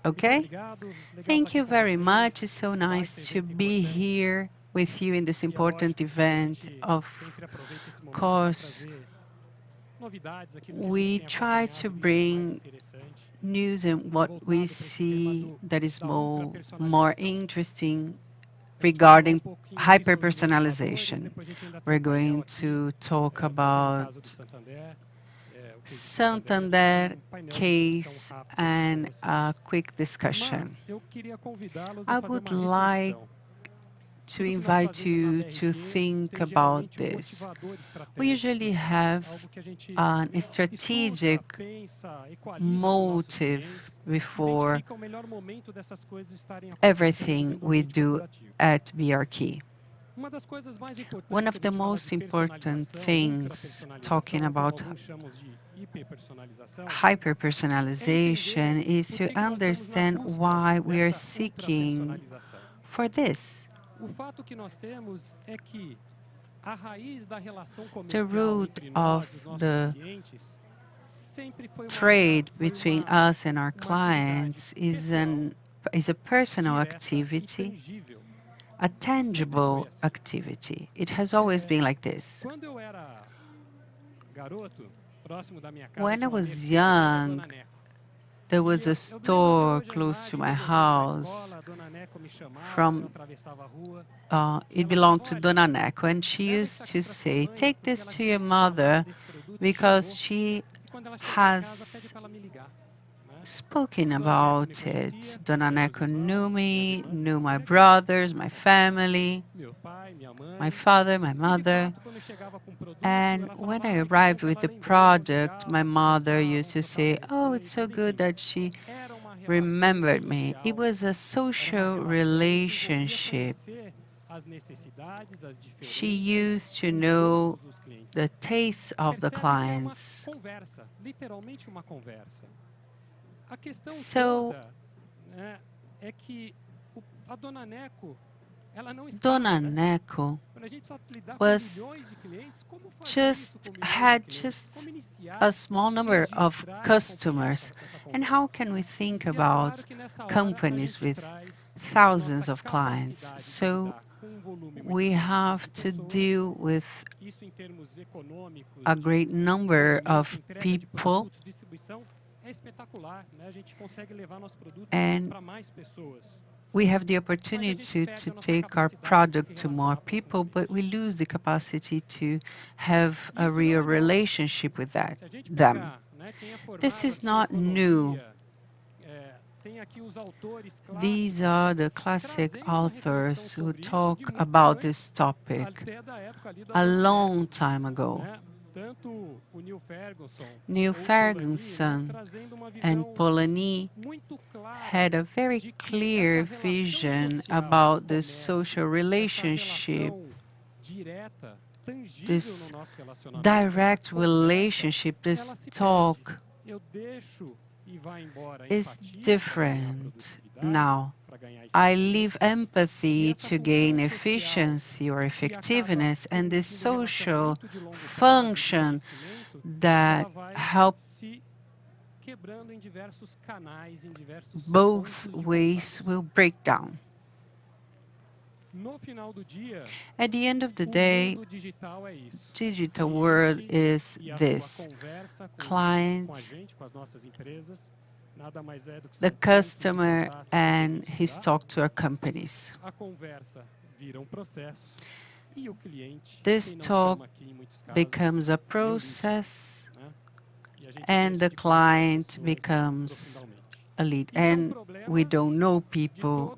Okay? Thank you very much. It's so nice to be here with you in this important event. Of course, we try to bring news and what we see that is more interesting regarding hyper-personalization. We're going to talk about Santander case and a quick discussion. I would like to invite you to think about this. We usually have a strategic motive before everything we do at BRK. One of the most important things talking about hyper-personalization is to understand why we are seeking for this. The root of the trade between us and our clients is a personal activity, a tangible activity. It has always been like this. When I was young, there was a store close to my house. It belonged to Dona Neco, and she used to say, "Take this to your mother because she has spoken about it." Dona Neco knew me, knew my brothers, my family, my father, my mother. And when I arrived with the product, my mother used to say, "Oh, it's so good that she remembered me." It was a social relationship. She used to know the tastes of the clients. So, Dona Neco had just a small number of customers. And how can we think about companies with thousands of clients? So we have to deal with a great number of people, and we have the opportunity to take our product to more people, but we lose the capacity to have a real relationship with them. This is not new. These are the classic authors who talk about this topic a long time ago. Neil Ferguson and Polanyi had a very clear vision about this social relationship, this direct relationship, this talk is different now. I leave empathy to gain efficiency or effectiveness, and this social function that helps both ways will break down. At the end of the day, digital world is this. Clients, the customer, and his talk to our companies. This talk becomes a process, and the client becomes a lead. And we don't know people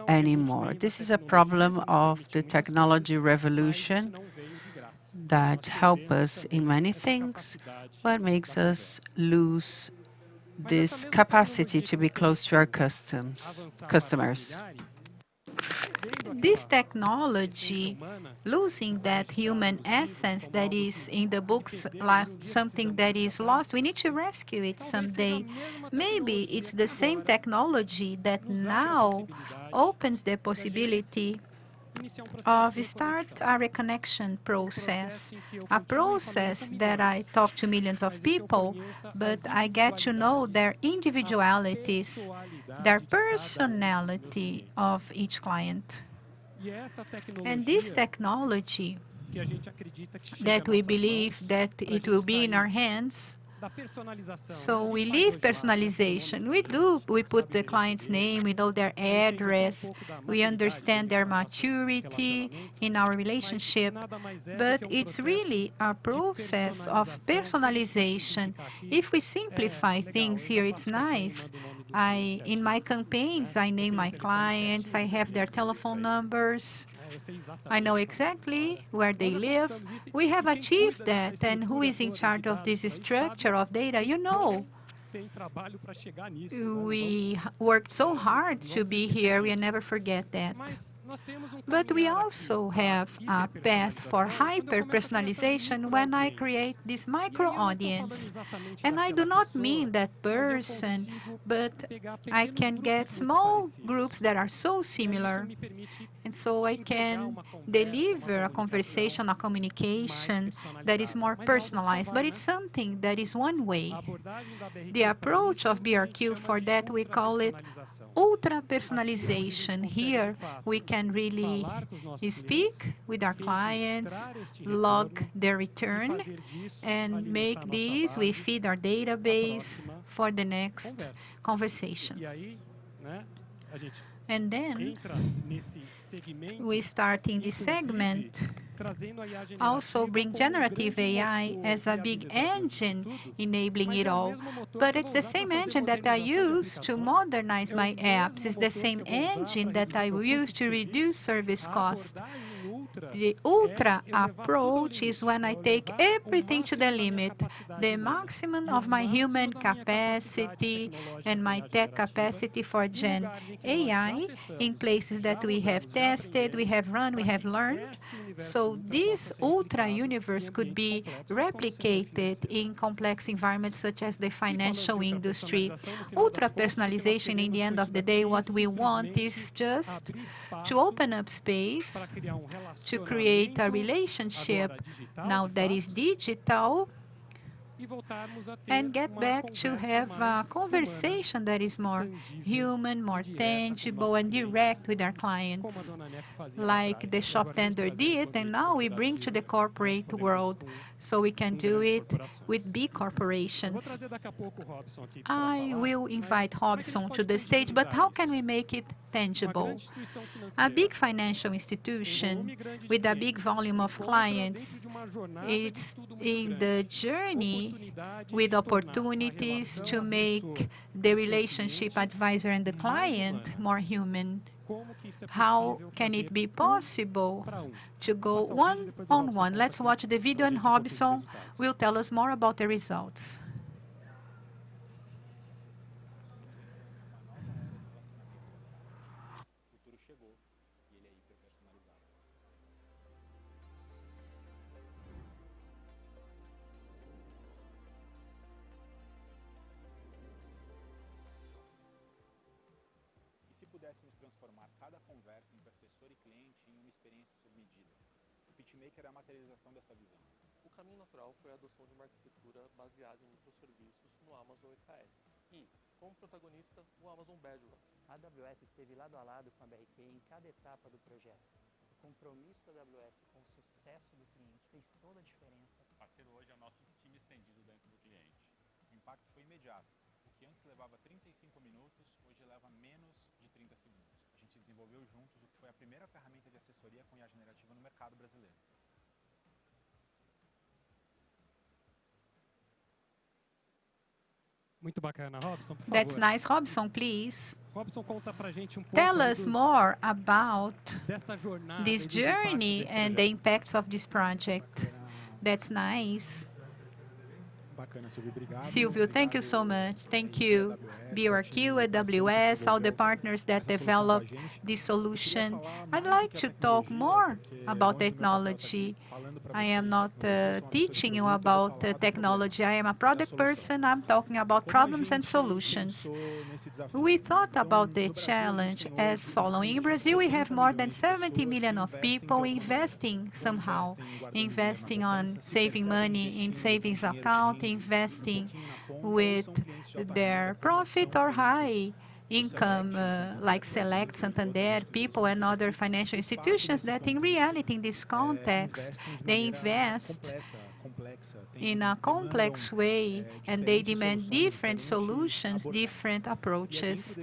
anymore. This is a problem of the technology revolution that helps us in many things, but makes us lose this capacity to be close to our customers. This technology, losing that human essence that is in the books, like something that is lost, we need to rescue it someday. Maybe it's the same technology that now opens the possibility of start a reconnection process, a process that I talk to millions of people, but I get to know their individualities, their personality of each client. And this technology that we believe that it will be in our hands. So we leave personalization. We put the client's name, we know their address, we understand their maturity in our relationship, but it's really a process of personalization. If we simplify things here, it's nice. In my campaigns, I name my clients, I have their telephone numbers, I know exactly where they live. We have achieved that, and who is in charge of this structure of data? You know. We worked so hard to be here, we'll never forget that. But we also have a path for hyper-personalization when I create this micro-audience. And I do not mean that person, but I can get small groups that are so similar. And so I can deliver a conversation, a communication that is more personalized. But it's something that is one way. The approach of BRQ, for that we call it ultra-personalization. Here we can really speak with our clients, log their return, and make this, we feed our database for the next conversation. And then we start in this segment also bring generative AI as a big engine enabling it all. But it's the same engine that I use to modernize my apps. It's the same engine that I will use to reduce service cost. The ultra approach is when I take everything to the limit, the maximum of my human capacity and my tech capacity for Gen AI in places that we have tested, we have run, we have learned. So this ultra universe could be replicated in complex environments such as the financial industry. Ultra personalization, in the end of the day, what we want is just to open up space to create a relationship now that is digital and get back to have a conversation that is more human, more tangible and direct with our clients, like the shop tender did, and now we bring to the corporate world, so we can do it with big corporations. I will invite Robson to the stage, but how can we make it tangible? A big financial institution with a big volume of clients, it's in the journey with opportunities to make the relationship advisor and the client more human. How can it be possible to go one-on-one? Let's watch the video and Robson will tell us more about the results. pudéssemos transformar cada conversa entre assessor e cliente em uma experiência sob medida. O PitchMaker é a materialização dessa visão. O caminho natural foi a adoção de uma arquitetura baseada em microserviços no Amazon EKS. E, como protagonista, o Amazon Bedrock. A AWS esteve lado a lado com a BRQ em cada etapa do projeto. O compromisso da AWS com o sucesso do cliente fez toda a diferença. O parceiro hoje é o nosso time estendido dentro do cliente. O impacto foi imediato. O que antes levava 35 minutos, hoje leva menos de 30 segundos. A gente desenvolveu juntos o que foi a primeira ferramenta de assessoria com IA generativa no mercado brasileiro. Muito bacana, Robson, por favor. That's nice. Robson, please. Robson, conta pra gente pouco Tell us more about dessa jornada, this journey and the impacts of this project. That's nice. Silvio, thank you so much. Thank you, BRQ, AWS, all the partners that developed this solution. I'd like to talk more about technology. I am not teaching you about technology. I am a product person. I'm talking about problems and solutions. We thought about the challenge as following. In Brazil, we have more than 70 million of people investing somehow, investing on saving money in savings account, investing with their profit or high income, like Select, Santander, people and other financial institutions that in reality, in this context, they invest in a complex way and they demand different solutions, different approaches.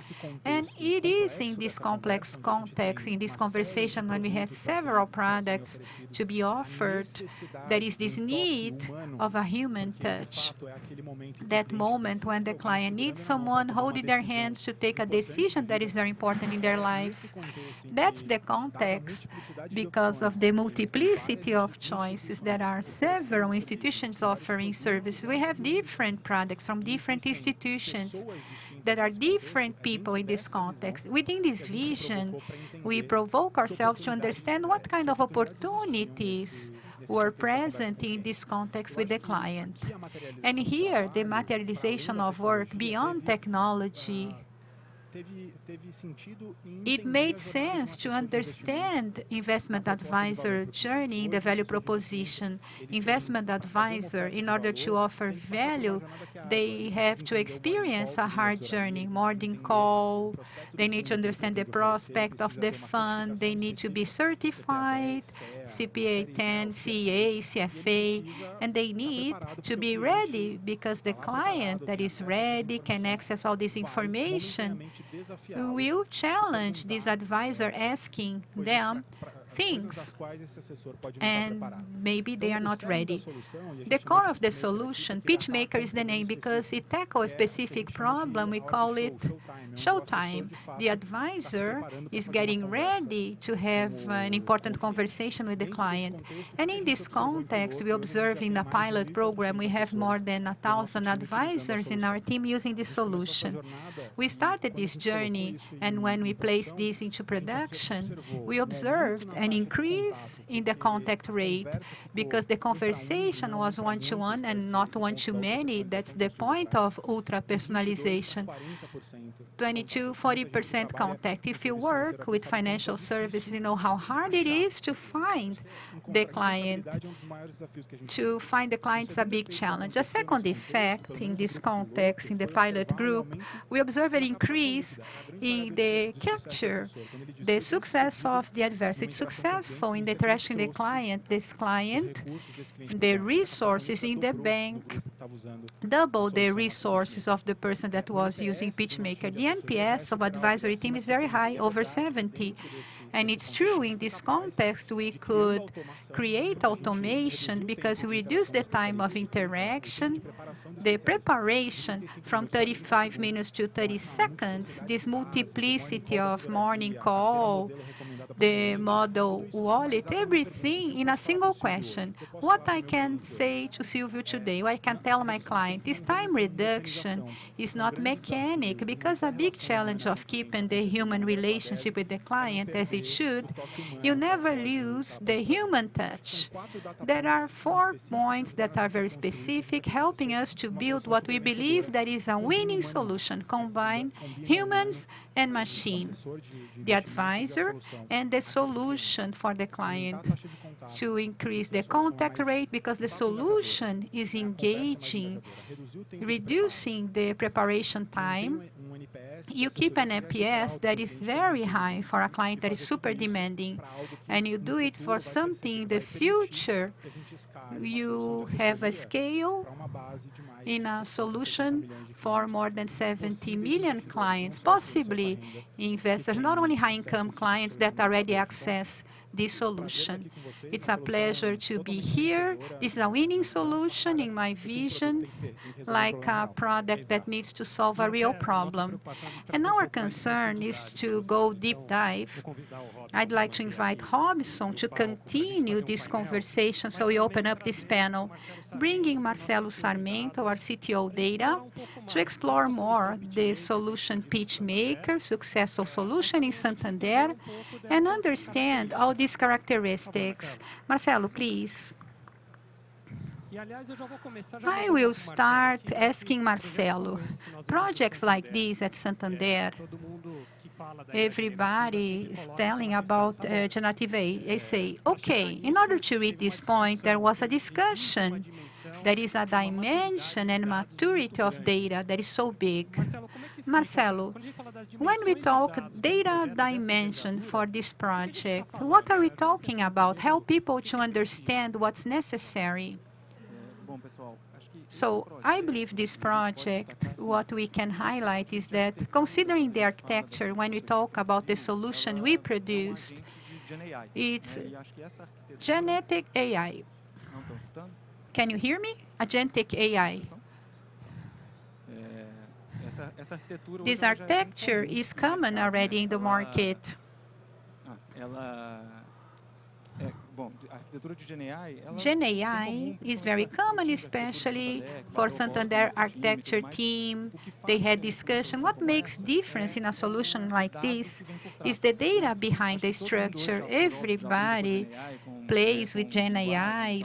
And it is in this complex context, in this conversation, when we have several products to be offered, there is this need of a human touch. That moment when the client needs someone holding their hands to take a decision that is very important in their lives. That's the context because of the multiplicity of choices. There are several institutions offering services. We have different products from different institutions. There are different people in this context. Within this vision, we provoke ourselves to understand what kind of opportunities were present in this context with the client. And here, the materialization of work beyond technology, it made sense to understand investment advisor journey in the value proposition. Investment advisor, in order to offer value, they have to experience a hard journey, morning call, they need to understand the prospect of the fund, they need to be certified, CPA 10, CEA, CFA, and they need to be ready because the client that is ready can access all this information will challenge this advisor asking them things, and maybe they are not ready. The core of the solution, PitchMaker is the name because it tackles a specific problem. We call it showtime. The advisor is getting ready to have an important conversation with the client. And in this context, we observe in the pilot program, we have more than 1,000 advisors in our team using this solution. We started this journey, and when we placed this into production, we observed an increase in the contact rate because the conversation was one-to-one and not one-to-many. That's the point of ultra-personalization. 22-40% contact. If you work with financial services, you know how hard it is to find the client. To find the client is a big challenge. A second effect in this context, in the pilot group, we observe an increase in the capture, the success of the advisor. It's successful in the interaction with the client. This client, the resources in the bank, double the resources of the person that was using PitchMaker. The NPS of advisory team is very high, over 70. And it's true, in this context, we could create automation because we reduce the time of interaction, the preparation from 35 minutes to 30 seconds, this multiplicity of morning call, the model wallet, everything in a single question. What I can say to Silvio today, what I can tell my client, is time reduction is not mechanic, because a big challenge of keeping the human relationship with the client as it should, you never lose the human touch. There are 4 points that are very specific, helping us to build what we believe that is a winning solution, combine humans and machine, the advisor and the solution for the client, to increase the contact rate because the solution is engaging, reducing the preparation time. You keep an NPS that is very high for a client that is super demanding, and you do it for something in the future. You have a scale in a solution for more than 70 million clients, possibly investors, not only high-income clients that already access this solution. It's a pleasure to be here. This is a winning solution in my vision, like a product that needs to solve a real problem. And our concern is to go deep dive. I'd like to invite Robson to continue this conversation, so we open up this panel, bringing Marcelo Sarmento, our CTO data, to explore more the solution pitch maker, successful solution in Santander, and understand all these characteristics. Marcelo, please. I will start asking Marcelo. Projects like these at Santander, everybody is telling about generative AI. They say, okay, in order to reach this point, there was a discussion. There is a dimension and maturity of data that is so big. Marcelo, when we talk data dimension for this project, what are we talking about? Help people to understand what's necessary. So I believe this project, what we can highlight is that considering the architecture, when we talk about the solution we produced, it's genetic AI. Can you hear me? Agentic AI. This architecture is common already in the market. Gen AI is very common, especially for Santander architecture team. They had discussion. What makes difference in a solution like this is the data behind the structure. Everybody plays with Gen AI,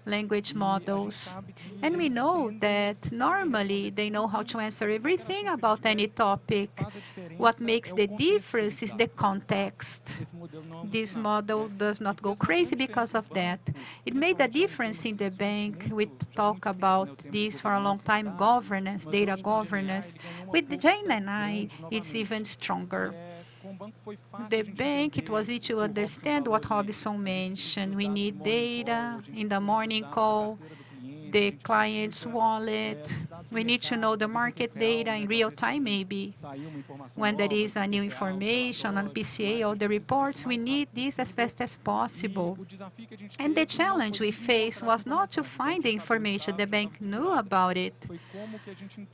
language models. And we know that normally they know how to answer everything about any topic. What makes the difference is the context. This model does not go crazy because of that. It made a difference in the bank. We talk about this for a long time, governance, data governance. With the Gen AI, it's even stronger. The bank, it was easy to understand what Robson mentioned. We need data in the morning call, the client's wallet. We need to know the market data in real time, maybe. When there is a new information on PCA or the reports, we need this as fast as possible. And the challenge we faced was not to find the information. The bank knew about it.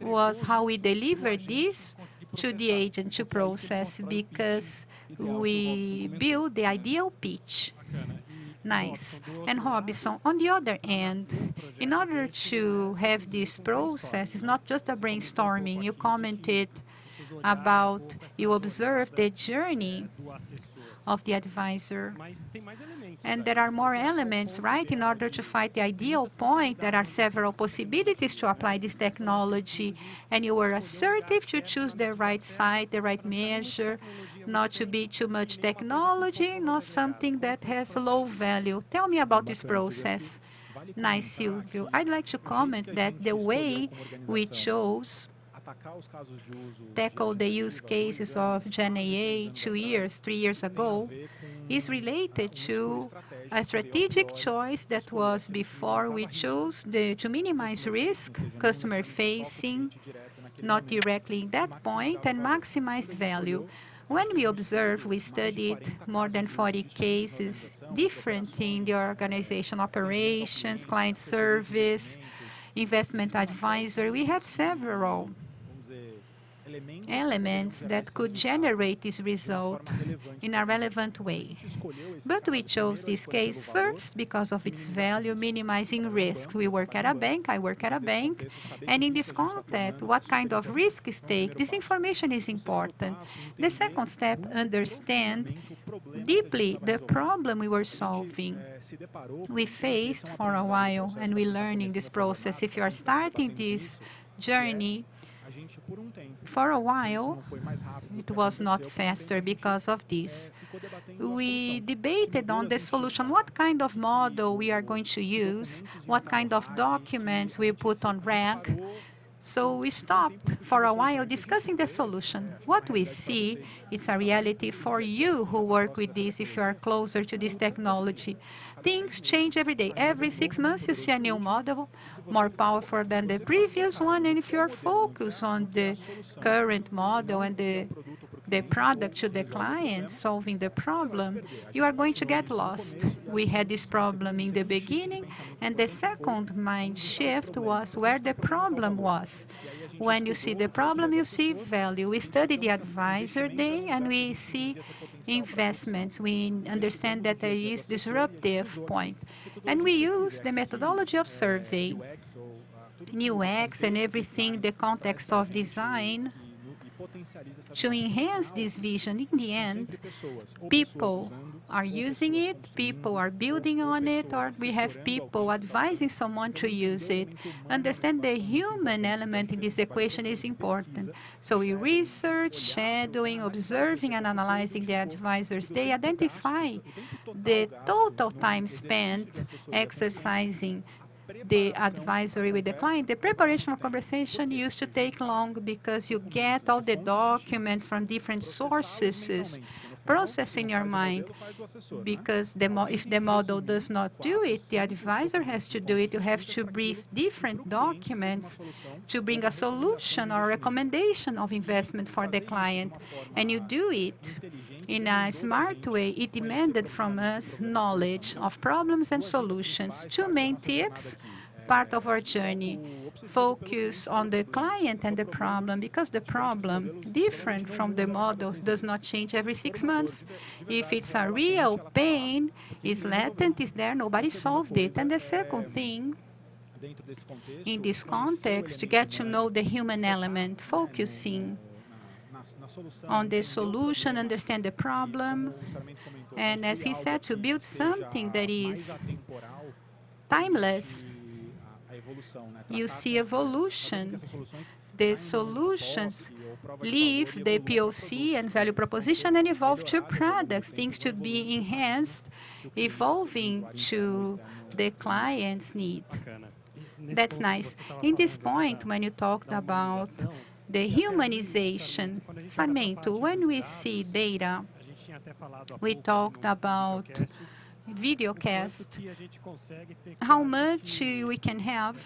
Was how we delivered this to the agent to process, because we built the ideal pitch. Nice. And Robson, on the other end, in order to have this process, it's not just a brainstorming. You commented about, you observed the journey of the advisor. And there are more elements, right? In order to find the ideal point, there are several possibilities to apply this technology. And you were assertive to choose the right site, the right measure, not to be too much technology, not something that has low value. Tell me about this process. Nice, Silvio. I'd like to comment that the way we chose tackle the use cases of Gen AI 2 years, 3 years ago is related to a strategic choice that was before we chose to minimize risk, customer facing, not directly in that point, and maximize value. When we observed, we studied more than 40 cases, different in the organization operations, client service, investment advisor. We have several elements that could generate this result in a relevant way. But we chose this case first because of its value, minimizing risks. We work at a bank, I work at a bank, and in this context, what kind of risk is taken? This information is important. The second step, understand deeply the problem we were solving. We faced for a while, and we learn in this process, if you are starting this journey, for a while, it was not faster because of this. We debated on the solution, what kind of model we are going to use, what kind of documents we put on rack. So we stopped for a while discussing the solution. What we see, it's a reality for you who work with this, if you are closer to this technology. Things change every day. Every 6 months you see a new model, more powerful than the previous one, and if you are focused on the current model and the the product to the client, solving the problem, you are going to get lost. We had this problem in the beginning, and the second mind shift was where the problem was. When you see the problem, you see value. We study the advisor day, and we see investments. We understand that there is disruptive point. And we use the methodology of survey, UX and everything, the context of design, to enhance this vision. In the end, people are using it, people are building on it, or we have people advising someone to use it. Understand the human element in this equation is important. So we research, shadowing, observing, and analyzing the advisors. They identify the total time spent exercising the advisory with the client. The preparation of conversation used to take long because you get all the documents from different sources, process in your mind, because if the model does not do it, the advisor has to do it. You have to brief different documents to bring a solution or recommendation of investment for the client. And you do it in a smart way. It demanded from us knowledge of problems and solutions. Two main tips, part of our journey. Focus on the client and the problem, because the problem, different from the models, does not change every 6 months. If it's a real pain, is latent, is there, nobody solved it. And the second thing, in this context, to get to know the human element, focusing on the solution, understand the problem, and as he said, to build something that is timeless. You see evolution. The solutions leave the POC and value proposition and evolve to products, things to be enhanced, evolving to the client's need. That's nice. In this point, when you talked about the humanization, Sarmento, when we see data, we talked about videocast, how much we can have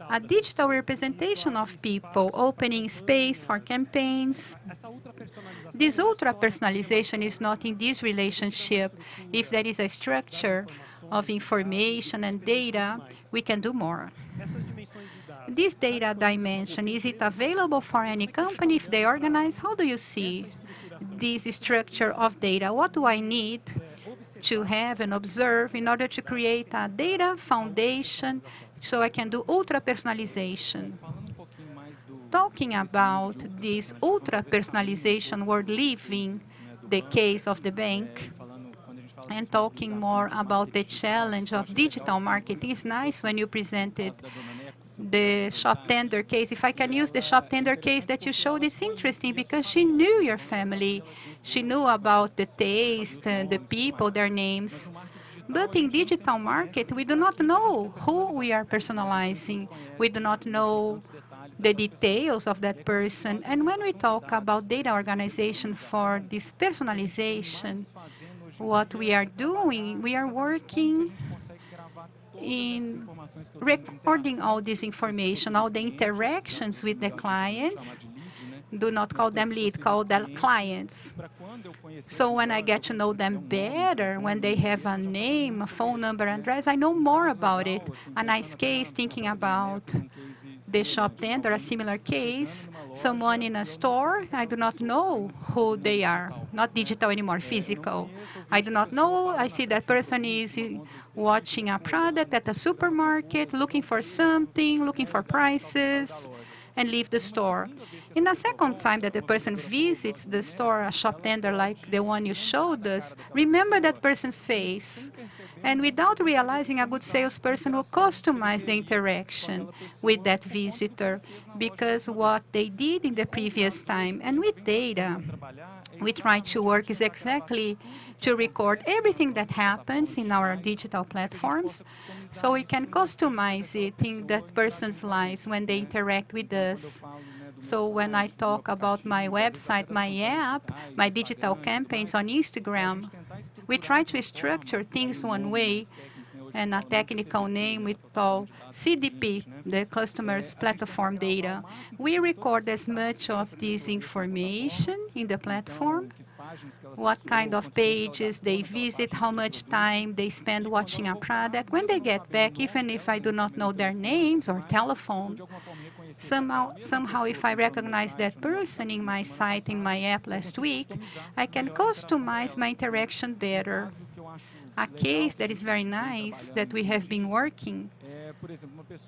a digital representation of people, opening space for campaigns. This ultra-personalization is not in this relationship. If there is a structure of information and data, we can do more. This data dimension, is it available for any company if they organize? How do you see this structure of data? What do I need to have and observe in order to create a data foundation so I can do ultra-personalization? Talking about this ultra-personalization, we're leaving the case of the bank and talking more about the challenge of digital marketing. It's nice when you presented the shop tender case. If I can use the shop tender case that you showed, it's interesting because she knew your family. She knew about the taste, the people, their names. But in digital market, we do not know who we are personalizing. We do not know the details of that person. And when we talk about data organization for this personalization, what we are doing, we are working in recording all this information, all the interactions with the clients. Do not call them lead, call them clients. So when I get to know them better, when they have a name, a phone number, address, I know more about it. A nice case, thinking about the shop tender, a similar case, someone in a store, I do not know who they are, not digital anymore, physical. I do not know, I see that person is watching a product at a supermarket, looking for something, looking for prices, and leave the store. In the second time that the person visits the store, a shop tender like the one you showed us, remember that person's face. And without realizing, a good salesperson will customize the interaction with that visitor because what they did in the previous time. And with data, we try to work is exactly to record everything that happens in our digital platforms so we can customize it in that person's lives when they interact with us. So when I talk about my website, my app, my digital campaigns on Instagram, we try to structure things one way and a technical name we call CDP, the Customer's Platform Data. We record as much of this information in the platform, what kind of pages they visit, how much time they spend watching a product. When they get back, even if I do not know their names or telephone, somehow if I recognize that person in my site, in my app last week, I can customize my interaction better. A case that is very nice that we have been working.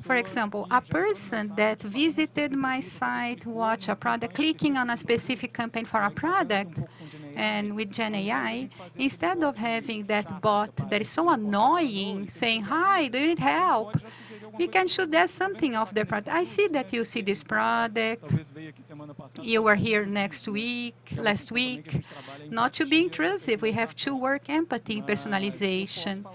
For example, a person that visited my site, watched a product, clicking on a specific campaign for a product, and with Gen AI, instead of having that bot that is so annoying, saying, "Hi, do you need help?" he can should ask something of the product. "I see that you see this product. You were here last week." Not to be intrusive, we have to work empathy in personalization.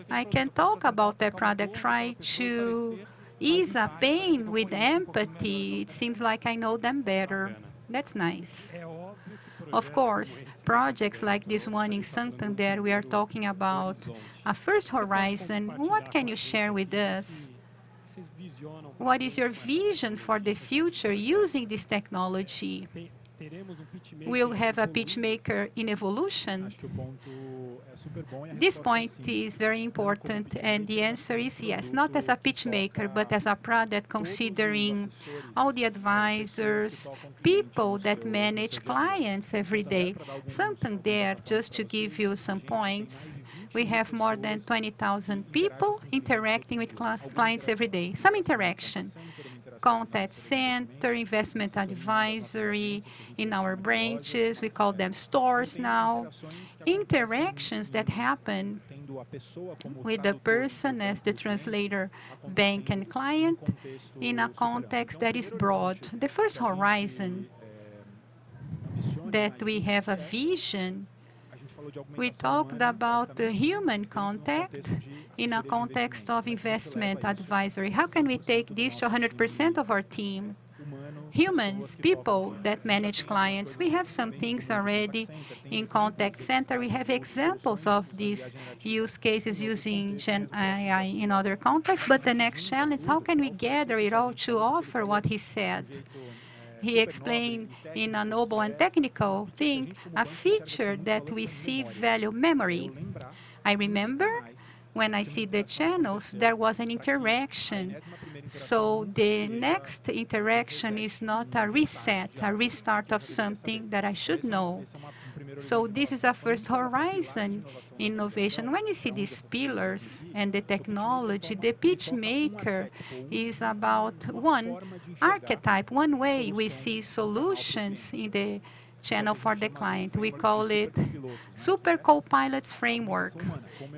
I can talk about that product, try to ease a pain with empathy. It seems like I know them better. That's nice. Of course, projects like this one in Santander, we are talking about a first horizon. What can you share with us? What is your vision for the future using this technology? We'll have a pitch maker in evolution. This point is very important, and the answer is yes, not as a pitch maker, but as a product considering all the advisors, people that manage clients every day. Santander, just to give you some points, we have more than 20,000 people interacting with clients every day. Some interaction. Contact center, investment advisory in our branches. We call them stores now. Interactions that happen with the person as the translator, bank and client in a context that is broad. The first horizon that we have a vision, we talked about the human contact in a context of investment advisory. How can we take this to 100% of our team? Humans, people that manage clients. We have some things already in contact center. We have examples of these use cases using Gen AI in other contexts. But the next challenge, how can we gather it all to offer what he said? He explained in a noble and technical thing, a feature that we see value memory. I remember when I see the channels, there was an interaction. So the next interaction is not a reset, a restart of something that I should know. So this is a first horizon innovation. When you see these pillars and the technology, the pitch maker is about one archetype, one way we see solutions in the channel for the client. We call it Super Co-Pilots Framework.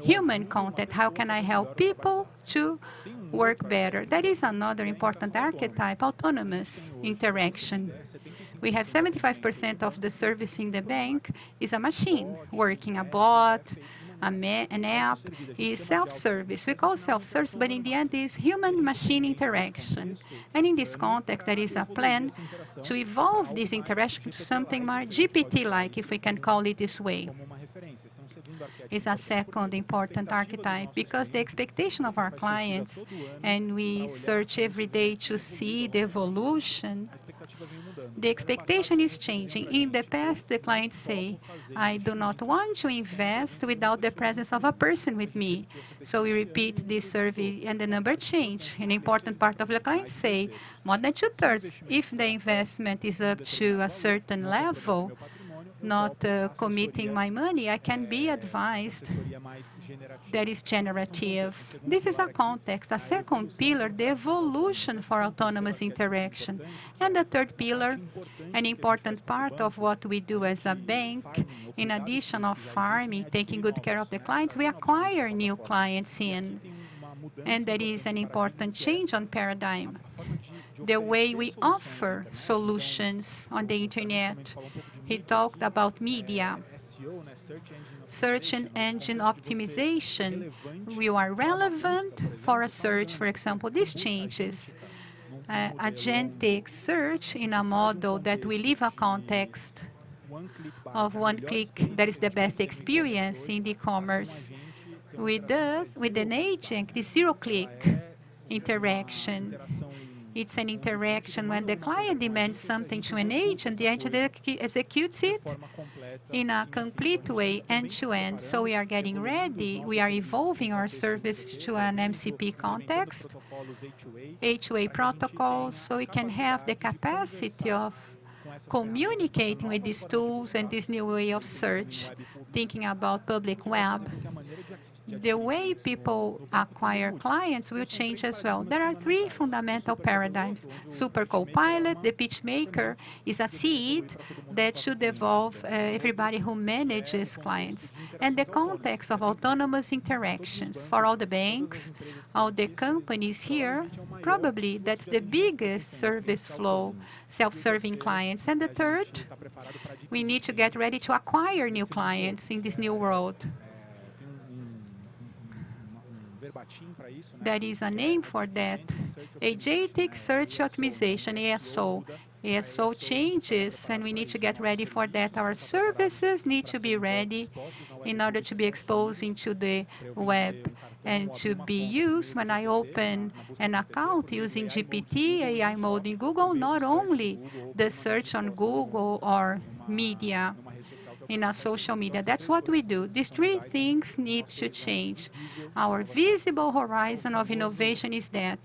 Human contact, how can I help people to work better? That is another important archetype, autonomous interaction. We have 75% of the service in the bank is a machine working, a bot, an app is self-service. We call self-service, but in the end is human-machine interaction. And in this context, there is a plan to evolve this interaction to something more GPT-like, if we can call it this way. Is a second important archetype because the expectation of our clients, and we search every day to see the evolution, the expectation is changing. In the past, the clients say, "I do not want to invest without the presence of a person with me." So we repeat this survey and the number change. An important part of the clients say, more than 2/3, if the investment is up to a certain level, not committing my money, I can be advised that is generative. This is a context. A second pillar, the evolution for autonomous interaction. And the third pillar, an important part of what we do as a bank, in addition of farming, taking good care of the clients, we acquire new clients in. And that is an important change on paradigm. The way we offer solutions on the internet. He talked about media, search engine optimization. We are relevant for a search, for example. This changes. Agentic search in a model that we leave a context of one click that is the best experience in e-commerce. with us, with an agent, is zero-click interaction. It's an interaction when the client demands something to an agent, the agent executes it in a complete way, end-to-end. So we are getting ready. We are evolving our service to an MCP context, A2A protocols, so we can have the capacity of communicating with these tools and this new way of search, thinking about public web. The way people acquire clients will change as well. There are three fundamental paradigms. Super Copilot, the pitch maker, is a seed that should evolve everybody who manages clients. And the context of autonomous interactions for all the banks, all the companies here, probably that's the biggest service flow, self-serving clients. And the third, we need to get ready to acquire new clients in this new world. There is a name for that. Agentic Search Optimization, ASO. ASO changes, and we need to get ready for that. Our services need to be ready in order to be exposed into the web and to be used when I open an account using GPT, AI mode in Google, not only the search on Google or media, in our social media. That's what we do. These three things need to change. Our visible horizon of innovation is that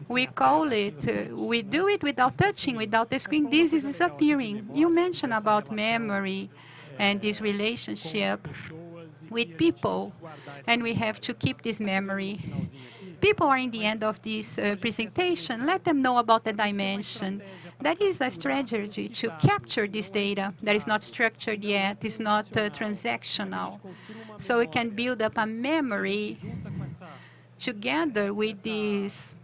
we call it, we do it without touching, without the screen. This is disappearing. You mentioned about memory and this relationship with people, and we have to keep this memory. People are in the end of this presentation. Let them know about the dimension. That is a strategy to capture this data that is not structured yet, is not transactional. So we can build up a memory together with this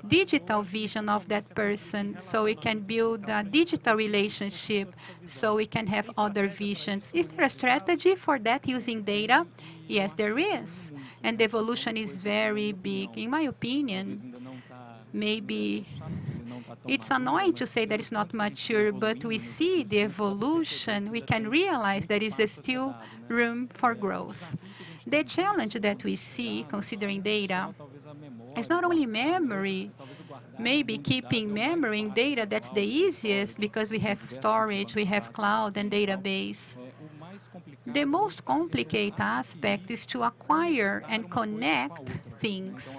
digital vision of that person, so we can build a digital relationship, so we can have other visions. Is there a strategy for that using data? Yes, there is. And the evolution is very big. In my opinion, maybe it's annoying to say that it's not mature, but we see the evolution. We can realize there is still room for growth. The challenge that we see, considering data, is not only memory. Maybe keeping memory in data, that's the easiest because we have storage, we have cloud and database. The most complicated aspect is to acquire and connect things.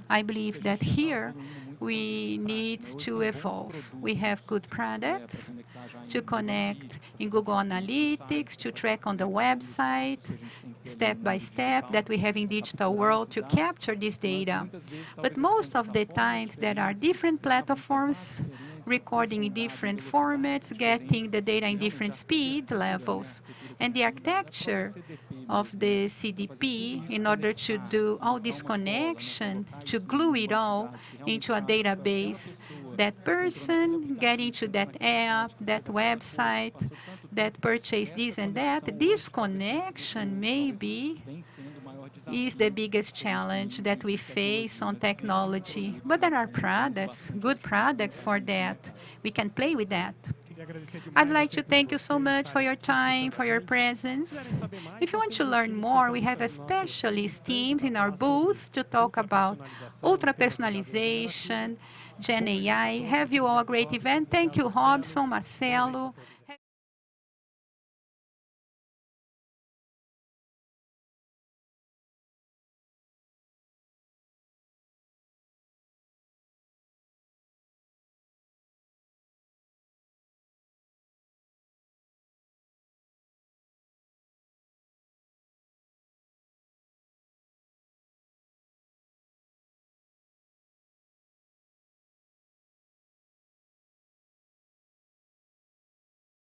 I believe that here we need to evolve. We have good products to connect in Google Analytics, to track on the website, step by step, that we have in digital world to capture this data. But most of the times there are different platforms recording in different formats, getting the data in different speed levels. And the architecture of the CDP, in order to do all this connection, to glue it all into a database, that person getting to that app, that website, that purchase this and that, this connection maybe is the biggest challenge that we face on technology. But there are products, good products for that. We can play with that. I'd like to thank you so much for your time, for your presence. If you want to learn more, we have a specialist teams in our booth to talk about ultra personalization, Gen AI. Have you all a great event. Thank you, Robson, Marcelo.